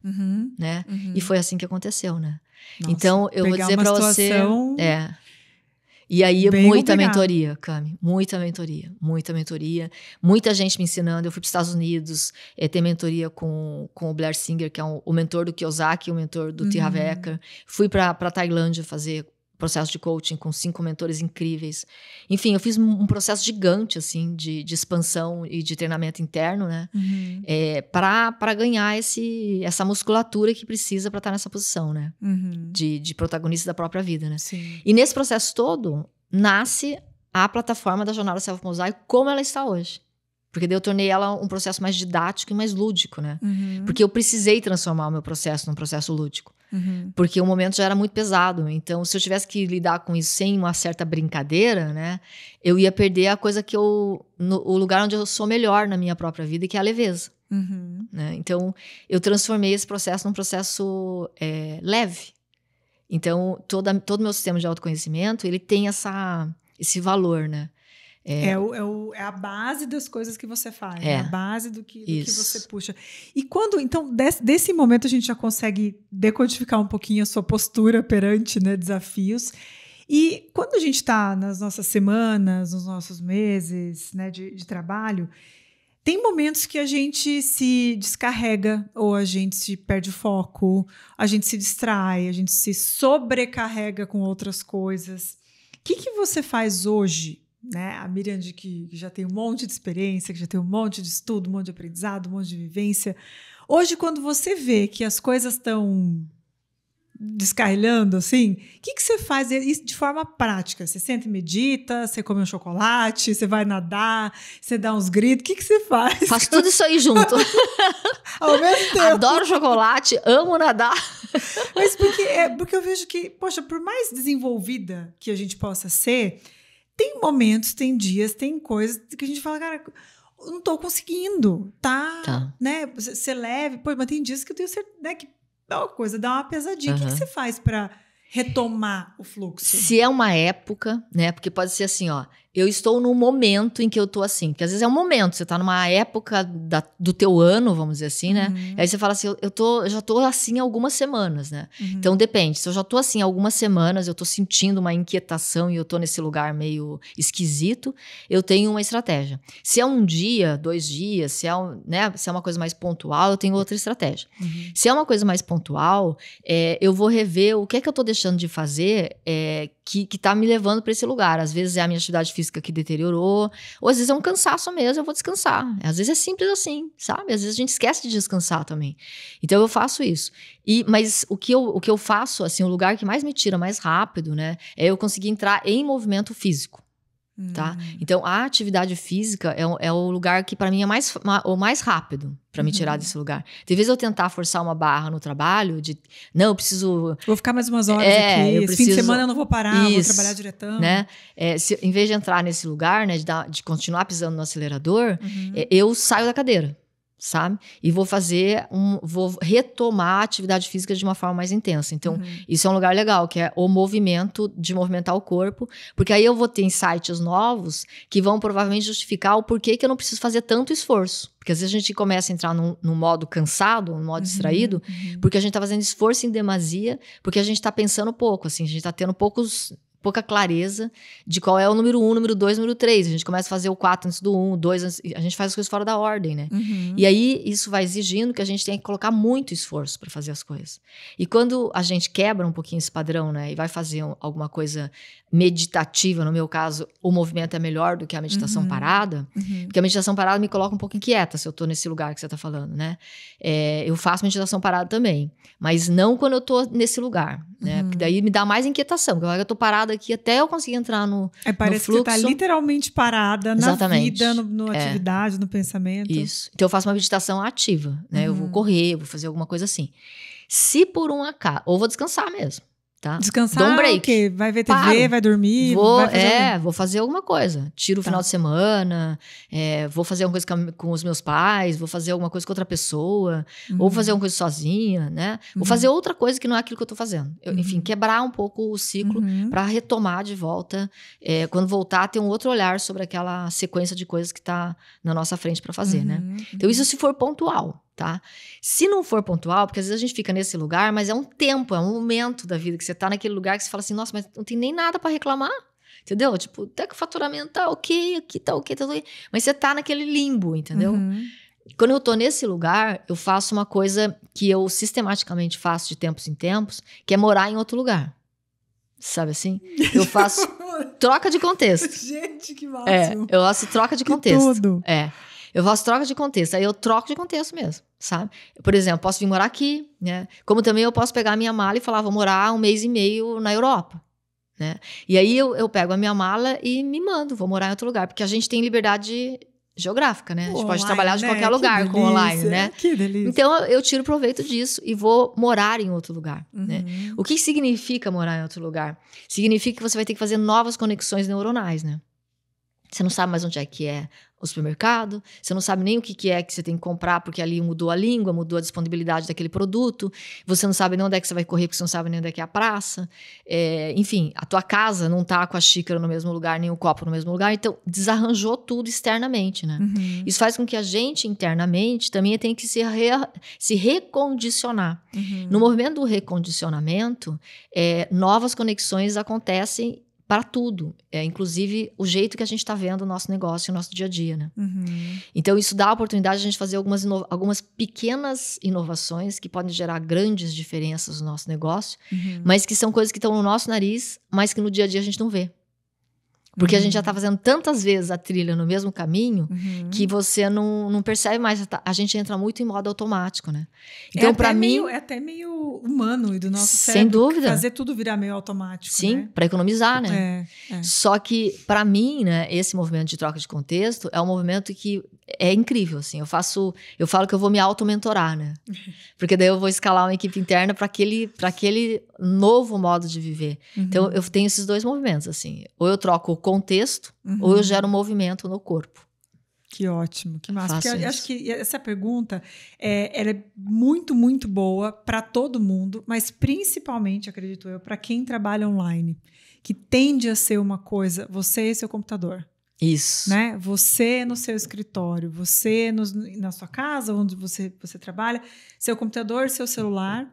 Né? E foi assim que aconteceu, né? Nossa, então, eu vou dizer para você... E aí, muita mentoria, Cami. Muita mentoria. Muita gente me ensinando. Eu fui para os Estados Unidos ter mentoria com o Blair Singer, que é o mentor do Kiyosaki, o mentor do T. Harv Eker. Fui para a Tailândia fazer processo de coaching com 5 mentores incríveis. Enfim, eu fiz um processo gigante, assim, de expansão e de treinamento interno, né? Para ganhar essa musculatura que precisa para estar nessa posição, né? De protagonista da própria vida, né? Sim. E nesse processo todo, nasce a plataforma da Jornada Self-Mosaico como ela está hoje. Porque daí eu tornei ela um processo mais didático e mais lúdico, né? Porque eu precisei transformar o meu processo num processo lúdico. Porque o momento já era muito pesado. Então, se eu tivesse que lidar com isso sem uma certa brincadeira, né? Eu ia perder a coisa o lugar onde eu sou melhor na minha própria vida, que é a leveza. Né? Então, eu transformei esse processo num processo leve. Então, todo o meu sistema de autoconhecimento, ele tem esse valor, né? É a base das coisas que você faz, é a base do que você puxa. E quando, então, desse momento a gente já consegue decodificar um pouquinho a sua postura perante, né, desafios. E quando a gente está nas nossas semanas, nos nossos meses, né, de trabalho, tem momentos que a gente se descarrega, ou a gente se perde o foco, a gente se distrai, a gente se sobrecarrega com outras coisas. O que você faz hoje? Né? A Miriam, que já tem um monte de experiência, que já tem um monte de estudo, um monte de aprendizado, um monte de vivência. Hoje, quando você vê que as coisas estão descarrilhando, assim, o que você faz isso de forma prática? Você senta e medita, você come um chocolate, você vai nadar, você dá uns gritos, o que você faz? Faço tudo isso aí junto. Ao mesmo tempo. Adoro chocolate, amo nadar. Mas porque eu vejo que, poxa, por mais desenvolvida que a gente possa ser, tem momentos, tem dias, tem coisas que a gente fala, cara, eu não tô conseguindo, tá. Né? Você leve, mas tem dias que eu tenho certeza, né, que dá uma coisa, dá uma pesadinha. O que você faz para retomar o fluxo? Se é uma época, né? Porque pode ser assim, ó. Eu estou num momento em que eu tô assim. Porque às vezes é um momento. Você tá numa época do teu ano, vamos dizer assim, né? Aí você fala assim, eu já tô assim há algumas semanas, né? Então depende. Se eu já tô assim há algumas semanas, eu tô sentindo uma inquietação e eu tô nesse lugar meio esquisito, eu tenho uma estratégia. Se é um dia, 2 dias, se é uma coisa mais pontual, eu tenho outra estratégia. Se é uma coisa mais pontual, eu vou rever o que é que eu tô deixando de fazer, que tá me levando para esse lugar. Às vezes é a minha atividade física que deteriorou, ou às vezes é um cansaço mesmo, eu vou descansar. Às vezes é simples assim, sabe? Às vezes a gente esquece de descansar também. Então eu faço isso. Mas o que eu faço, assim, o lugar que mais me tira mais rápido, né, é eu conseguir entrar em movimento físico. Tá? Então, a atividade física é o lugar que, para mim, é o mais rápido para me tirar desse lugar. Tem vezes eu tentar forçar uma barra no trabalho, eu preciso... Vou ficar mais umas horas aqui, esse fim de semana eu não vou parar, vou trabalhar diretão. Né? Em vez de entrar nesse lugar, né, de continuar pisando no acelerador, eu saio da cadeira. Sabe? E vou retomar a atividade física de uma forma mais intensa. Então, isso é um lugar legal, que é o movimento, de movimentar o corpo, porque aí eu vou ter insights novos que vão provavelmente justificar o porquê que eu não preciso fazer tanto esforço. Porque às vezes a gente começa a entrar num modo cansado, num modo distraído, porque a gente tá fazendo esforço em demasia, porque a gente tá pensando pouco, assim, a gente tá tendo pouca clareza de qual é o número 1, número 2, número 3. A gente começa a fazer o 4 antes do 1, o 2 antes, a gente faz as coisas fora da ordem, né? E aí isso vai exigindo que a gente tenha que colocar muito esforço para fazer as coisas. E quando a gente quebra um pouquinho esse padrão, né, e vai fazer alguma coisa meditativa, no meu caso, o movimento é melhor do que a meditação parada, porque a meditação parada me coloca um pouco inquieta se eu tô nesse lugar que você tá falando, né? Eu faço meditação parada também, mas não quando eu tô nesse lugar, né? Porque daí me dá mais inquietação, porque eu tô parada aqui até eu conseguir entrar no parece fluxo. Que você tá literalmente parada na vida, na atividade, no pensamento. Isso. Então eu faço uma meditação ativa, né? Eu vou correr, eu vou fazer alguma coisa assim. Se por um acaso, ou vou descansar mesmo. Tá? Descansar, dou um break. Okay. Vai ver TV, vai dormir? Vou fazer alguma coisa. Tiro o final de semana, vou fazer alguma coisa com os meus pais, vou fazer alguma coisa com outra pessoa, ou vou fazer alguma coisa sozinha, né? Vou fazer outra coisa que não é aquilo que eu tô fazendo. Enfim, quebrar um pouco o ciclo para retomar de volta. Quando voltar, ter um outro olhar sobre aquela sequência de coisas que tá na nossa frente para fazer, né? Então, isso se for pontual. Tá? Se não for pontual, porque às vezes a gente fica nesse lugar, mas é um tempo, é um momento da vida que você tá naquele lugar que você fala assim, nossa, mas não tem nem nada pra reclamar, entendeu? Tipo, até que o faturamento tá ok, aqui tá ok, mas você tá naquele limbo, entendeu? Quando eu tô nesse lugar, eu faço uma coisa que eu sistematicamente faço de tempos em tempos, que é morar em outro lugar. Sabe assim? Eu faço troca de contexto. Gente, que máximo. Eu faço troca de contexto. Tudo. Eu faço troca de contexto, aí eu troco de contexto mesmo, sabe? Por exemplo, posso vir morar aqui, né? Como também eu posso pegar a minha mala e falar, vou morar 1 mês e meio na Europa, né? E aí eu pego a minha mala e me mando, vou morar em outro lugar, porque a gente tem liberdade geográfica, né? A gente pode trabalhar de qualquer lugar com online, né? Que delícia. Então eu tiro proveito disso e vou morar em outro lugar, né? O que significa morar em outro lugar? Significa que você vai ter que fazer novas conexões neuronais, né? Você não sabe mais onde é que é o supermercado, você não sabe nem o que é que você tem que comprar, porque ali mudou a língua, mudou a disponibilidade daquele produto, você não sabe nem onde é que você vai correr, porque você não sabe nem onde é que é a praça, enfim, a tua casa não tá com a xícara no mesmo lugar, nem o copo no mesmo lugar, então desarranjou tudo externamente, né? Isso faz com que a gente internamente também tenha que se recondicionar. No movimento do recondicionamento, novas conexões acontecem para tudo, inclusive o jeito que a gente está vendo o nosso negócio e o nosso dia a dia, né? Então isso dá a oportunidade de a gente fazer algumas pequenas inovações que podem gerar grandes diferenças no nosso negócio, mas que são coisas que estão no nosso nariz, mas que no dia a dia a gente não vê. Porque a gente já está fazendo tantas vezes a trilha no mesmo caminho que você não percebe mais. A gente entra muito em modo automático, né? Então, para mim... É até meio humano e do nosso sem cérebro. Dúvida. Fazer tudo virar meio automático, sim, né? para economizar, né? Só que, para mim, né, esse movimento de troca de contexto é um movimento que é incrível, assim. Eu falo que eu vou me auto-mentorar, né? Porque daí eu vou escalar uma equipe interna para aquele novo modo de viver. Então, eu tenho esses dois movimentos, assim. Ou eu troco o contexto, ou eu gero movimento no corpo. Que ótimo, que massa. Porque eu acho que essa pergunta ela é muito, muito boa para todo mundo, mas principalmente, acredito eu, para quem trabalha online, que tende a ser uma coisa, você e seu computador. Isso. Né? Você no seu escritório, você na sua casa, onde você trabalha, seu computador, seu celular.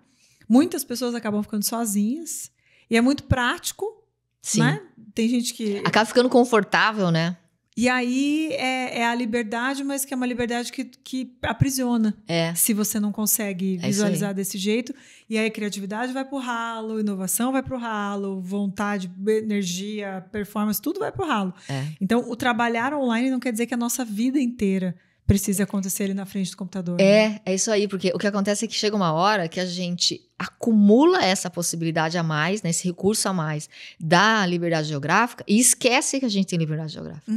Muitas pessoas acabam ficando sozinhas e é muito prático. Sim. Né? Tem gente que... acaba ficando confortável, né? E aí é a liberdade, mas que é uma liberdade que aprisiona. Se você não consegue visualizar desse jeito. E aí a criatividade vai pro ralo, inovação vai pro ralo, vontade, energia, performance, tudo vai pro ralo. Então, o trabalhar online não quer dizer que a nossa vida inteira precisa acontecer ali na frente do computador. É isso aí, porque o que acontece é que chega uma hora que a gente acumula essa possibilidade a mais, né, esse recurso a mais da liberdade geográfica e esquece que a gente tem liberdade geográfica.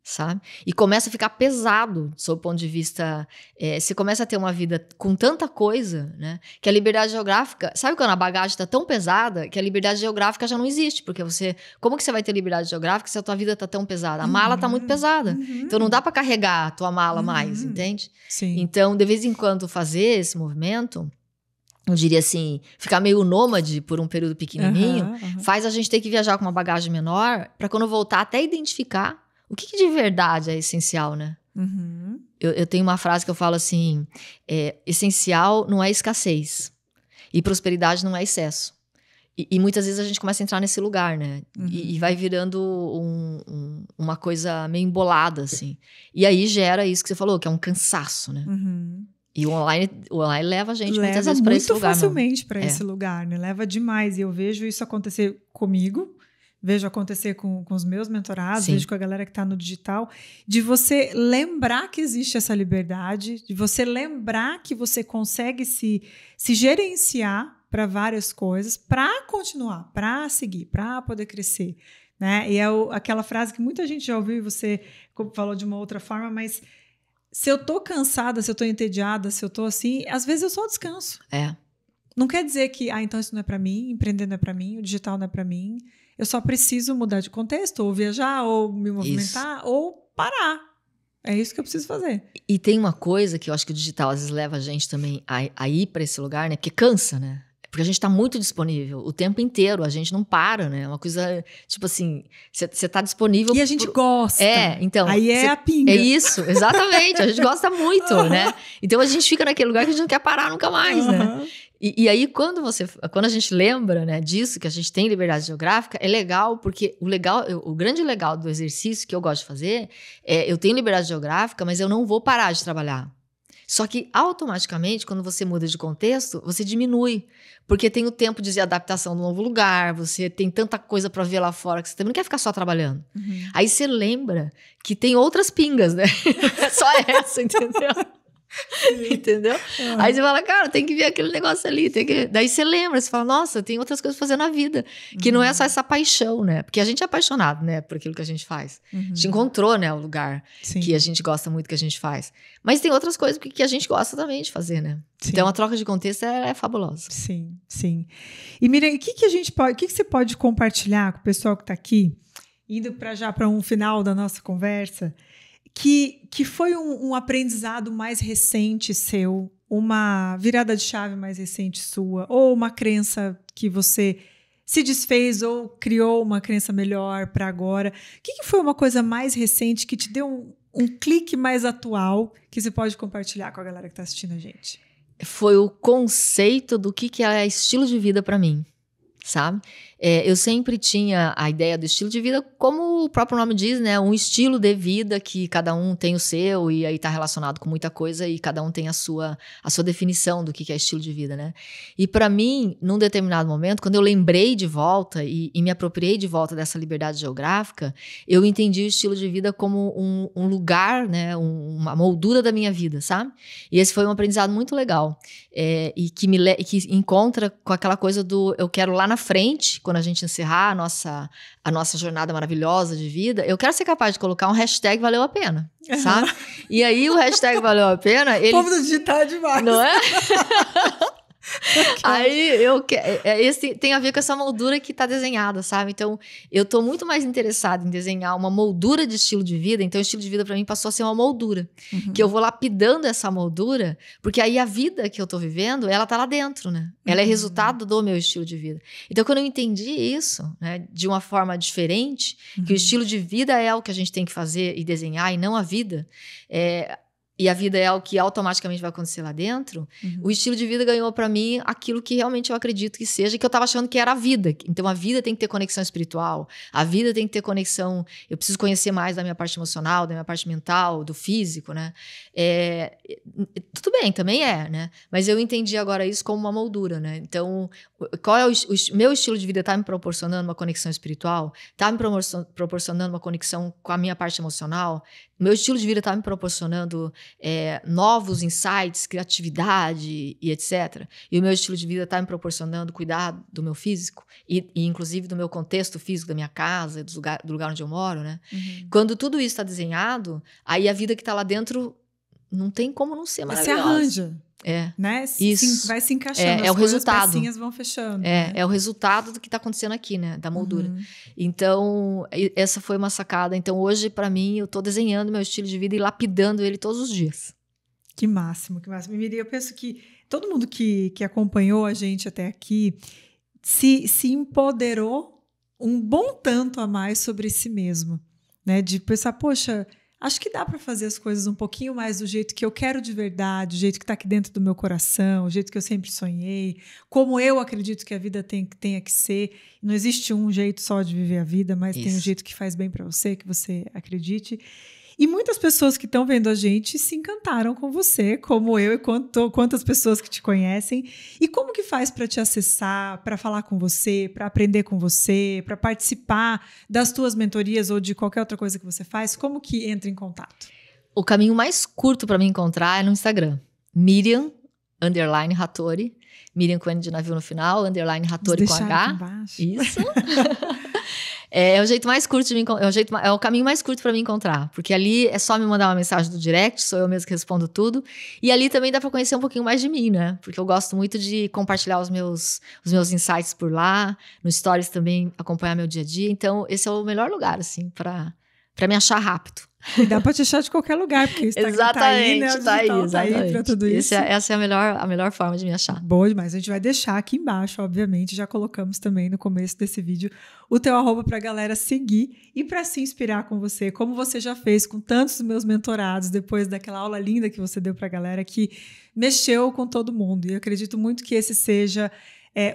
Sabe? E começa a ficar pesado, sob o ponto de vista... você começa a ter uma vida com tanta coisa, né? Que a liberdade geográfica... Sabe quando a bagagem está tão pesada que a liberdade geográfica já não existe? Porque você... Como que você vai ter liberdade geográfica se a tua vida está tão pesada? A mala está muito pesada. Então, não dá para carregar a tua mala mais, entende? Sim. Então, de vez em quando, fazer esse movimento... Eu diria assim, ficar meio nômade por um período pequenininho, faz a gente ter que viajar com uma bagagem menor para quando voltar até identificar o que de verdade é essencial, né? Eu tenho uma frase que eu falo assim, essencial não é escassez e prosperidade não é excesso. E muitas vezes a gente começa a entrar nesse lugar, né? E vai virando uma coisa meio embolada, assim. E aí gera isso que você falou, que é um cansaço, né? E o online leva a gente muitas vezes para esse lugar. Leva muito facilmente para esse lugar, né? Leva demais. E eu vejo isso acontecer comigo, vejo acontecer com os meus mentorados, vejo com a galera que está no digital, de você lembrar que existe essa liberdade, de você lembrar que você consegue se gerenciar para várias coisas, para continuar, para seguir, para poder crescer. Né? E é aquela frase que muita gente já ouviu e você falou de uma outra forma, mas... Se eu tô cansada, se eu tô entediada, se eu tô assim, às vezes eu só descanso. Não quer dizer que, então isso não é pra mim, empreender não é pra mim, o digital não é pra mim. Eu só preciso mudar de contexto, ou viajar, ou me movimentar, ou parar. É isso que eu preciso fazer. E tem uma coisa que eu acho que o digital às vezes leva a gente também a ir pra esse lugar, né? Porque cansa, né? Porque a gente tá muito disponível o tempo inteiro, a gente não para, né? É uma coisa, tipo assim, você tá disponível... E a gente gosta. Então... Aí a pinga. É isso, exatamente, a gente gosta muito, né? Então a gente fica naquele lugar que a gente não quer parar nunca mais, né? E aí quando a gente lembra, né, disso, que a gente tem liberdade geográfica, é legal, porque o grande legal do exercício que eu gosto de fazer eu tenho liberdade geográfica, mas eu não vou parar de trabalhar. Só que, automaticamente, quando você muda de contexto, você diminui. Porque tem o tempo de adaptação no novo lugar, você tem tanta coisa para ver lá fora que você também não quer ficar só trabalhando. Aí você lembra que tem outras pingas, né? Só essa, entendeu? Entendeu? Aí você fala, cara, tem que ver aquele negócio ali. Daí você lembra, você fala, nossa, tem outras coisas pra fazer na vida. Que não é só essa paixão, né? Porque a gente é apaixonado, né? Por aquilo que a gente faz. A gente encontrou, né? O lugar que a gente gosta muito que a gente faz. Mas tem outras coisas que a gente gosta também de fazer, né? Então a troca de contexto é fabulosa. Sim, sim. E Miriam, o que você pode compartilhar com o pessoal que tá aqui, indo para um final da nossa conversa, que foi um aprendizado mais recente seu, uma virada de chave mais recente sua, ou uma crença que você se desfez ou criou uma crença melhor para agora? O que foi uma coisa mais recente que te deu um clique mais atual que você pode compartilhar com a galera que está assistindo a gente? Foi o conceito do que é estilo de vida para mim, sabe? Eu sempre tinha a ideia do estilo de vida, como o próprio nome diz, né? Um estilo de vida que cada um tem o seu e aí tá relacionado com muita coisa e cada um tem a sua definição do que é estilo de vida, né? E para mim, num determinado momento, quando eu lembrei de volta e me apropriei de volta dessa liberdade geográfica, eu entendi o estilo de vida como um lugar, né? Uma moldura da minha vida, sabe? E esse foi um aprendizado muito legal. E que encontra com aquela coisa do eu quero lá na frente, quando a gente encerrar a nossa jornada maravilhosa de vida, eu quero ser capaz de colocar um hashtag valeu a pena, sabe? E aí o hashtag valeu a pena... O povo do digital é demais. Não é? Aí esse tem a ver com essa moldura que tá desenhada, sabe? Então, eu tô muito mais interessada em desenhar uma moldura de estilo de vida. Então, o estilo de vida para mim passou a ser uma moldura. Que eu vou lapidando essa moldura, porque aí a vida que eu tô vivendo, ela tá lá dentro, né? Ela é resultado do meu estilo de vida. Então, quando eu entendi isso, né, de uma forma diferente, que o estilo de vida é o que a gente tem que fazer e desenhar, e não a vida, e a vida é algo que automaticamente vai acontecer lá dentro, o estilo de vida ganhou para mim aquilo que realmente eu acredito que seja, que eu tava achando que era a vida. Então a vida tem que ter conexão espiritual, a vida tem que ter conexão, eu preciso conhecer mais da minha parte emocional, da minha parte mental, do físico, né? Tudo bem, também né? Mas eu entendi agora isso como uma moldura, né? Então, qual é o meu estilo de vida? Tá me proporcionando uma conexão espiritual? Tá me proporcionando uma conexão com a minha parte emocional? Meu estilo de vida tá me proporcionando novos insights, criatividade e etc. E o meu estilo de vida tá me proporcionando cuidar do meu físico e inclusive do meu contexto físico, da minha casa, do lugar onde eu moro, né? Quando tudo isso está desenhado, aí a vida que tá lá dentro não tem como não ser maravilhosa. Você arranja. Né? Isso. Vai se encaixando, o resultado. As pecinhas vão fechando. Né? É o resultado do que está acontecendo aqui, né? Da moldura. Então, essa foi uma sacada. Então, hoje, para mim, eu estou desenhando meu estilo de vida e lapidando ele todos os dias. Que máximo, que máximo. Miri, eu penso que todo mundo que acompanhou a gente até aqui se empoderou um bom tanto a mais sobre si mesmo, né? De pensar, poxa, acho que dá para fazer as coisas um pouquinho mais do jeito que eu quero de verdade, do jeito que está aqui dentro do meu coração, do jeito que eu sempre sonhei, como eu acredito que a vida tenha que ser. Não existe um jeito só de viver a vida, mas tem um jeito que faz bem para você, que você acredite. E muitas pessoas que estão vendo a gente se encantaram com você, como eu e quantas pessoas que te conhecem. E como que faz para te acessar, para falar com você, para aprender com você, para participar das tuas mentorias ou de qualquer outra coisa que você faz? Como que entra em contato? O caminho mais curto para me encontrar é no Instagram. Miriam_Hattori. Miriam com N de navio no final, _Hattori com H. Aqui embaixo. Isso. É o jeito mais curto de me é o caminho mais curto para me encontrar, porque ali é só me mandar uma mensagem do direct, sou eu mesmo que respondo tudo, e ali também dá para conhecer um pouquinho mais de mim, né? Porque eu gosto muito de compartilhar os meus insights por lá, no stories também acompanhar meu dia a dia, então esse é o melhor lugar assim para me achar rápido. E dá para te achar de qualquer lugar, porque isso exatamente, tá aí, né? Tá aí para tudo isso. Essa é a melhor forma de me achar. Boa demais. A gente vai deixar aqui embaixo, obviamente, já colocamos também no começo desse vídeo o teu @ para a galera seguir e para se inspirar com você, como você já fez com tantos dos meus mentorados, depois daquela aula linda que você deu para a galera, que mexeu com todo mundo. E eu acredito muito que esse seja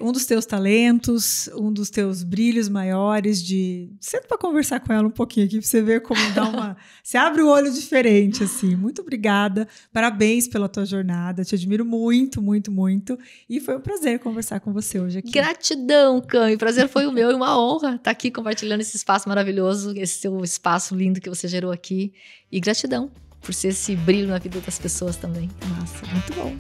um dos teus talentos, um dos teus brilhos maiores de... Senta para conversar com ela um pouquinho aqui, para você ver como dá uma... Você abre o olho diferente, assim. Muito obrigada. Parabéns pela tua jornada. Te admiro muito, muito, muito. E foi um prazer conversar com você hoje aqui. Gratidão, Cami. O prazer foi o meu e uma honra estar aqui compartilhando esse espaço maravilhoso, esse seu espaço lindo que você gerou aqui. E gratidão por ser esse brilho na vida das pessoas também. Massa, muito bom.